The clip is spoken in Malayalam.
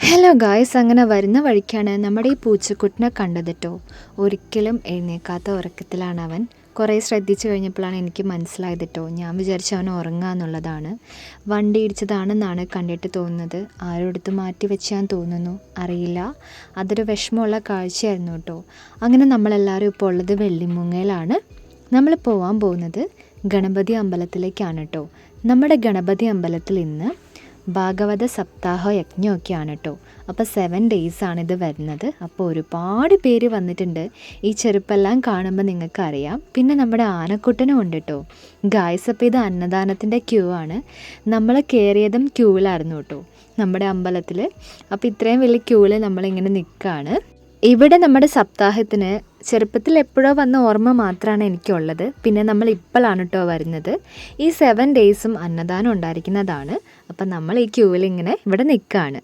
ഹലോ ഗായ്സ്, അങ്ങനെ വരുന്ന വഴിക്കാണ് നമ്മുടെ ഈ പൂച്ചക്കുട്ടിനെ കണ്ടത് കേട്ടോ. ഒരിക്കലും എഴുന്നേക്കാത്ത ഉറക്കത്തിലാണ് അവൻ. കുറേ ശ്രദ്ധിച്ചു കഴിഞ്ഞപ്പോഴാണ് എനിക്ക് മനസ്സിലായത് കേട്ടോ. ഞാൻ വിചാരിച്ചു അവൻ ഉറങ്ങുക എന്നുള്ളതാണ്. വണ്ടി ഇടിച്ചതാണെന്നാണ് കണ്ടിട്ട് തോന്നുന്നത്. ആരും എടുത്ത് മാറ്റി വെച്ചാൻ തോന്നുന്നു, അറിയില്ല. അതൊരു വിഷമമുള്ള കാഴ്ചയായിരുന്നു കേട്ടോ. അങ്ങനെ നമ്മളെല്ലാവരും ഇപ്പോൾ ഉള്ളത് വെള്ളിമുങ്ങയിലാണ്. നമ്മൾ പോകാൻ പോകുന്നത് ഗണപതി അമ്പലത്തിലേക്കാണ് കേട്ടോ. നമ്മുടെ ഗണപതി അമ്പലത്തിൽ ഇന്ന് ഭാഗവത സപ്താഹ യജ്ഞമൊക്കെയാണ് കേട്ടോ. അപ്പോൾ 7 ഡേയ്സാണ് ഇത് വരുന്നത്. അപ്പോൾ ഒരുപാട് പേര് വന്നിട്ടുണ്ട്. ഈ ചെരുപ്പെല്ലാം കാണുമ്പോൾ നിങ്ങൾക്കറിയാം. പിന്നെ നമ്മുടെ ആനക്കുട്ടനും ഉണ്ട് കേട്ടോ. ഗായ്സ്, അപ്പോൾ ഇത് അന്നദാനത്തിൻ്റെ ക്യൂ ആണ്. നമ്മൾ കയറിയതും ക്യൂവിലായിരുന്നു കേട്ടോ നമ്മുടെ അമ്പലത്തിൽ. അപ്പോൾ ഇത്രയും വലിയ ക്യൂവിൽ നമ്മളിങ്ങനെ നിൽക്കുകയാണ്. ഇവിടെ നമ്മുടെ സപ്താഹത്തിന് ചെറുപ്പത്തിൽ എപ്പോഴോ വന്ന ഓർമ്മ മാത്രമാണ് എനിക്കുള്ളത്. പിന്നെ നമ്മൾ ഇപ്പോഴാണ് കേട്ടോ വരുന്നത്. ഈ 7 ഡേയ്സും അന്നദാനം ഉണ്ടായിരിക്കുന്നതാണ്. അപ്പം നമ്മൾ ഈ ക്യൂവിൽ ഇങ്ങനെ ഇവിടെ നിൽക്കുകയാണ്.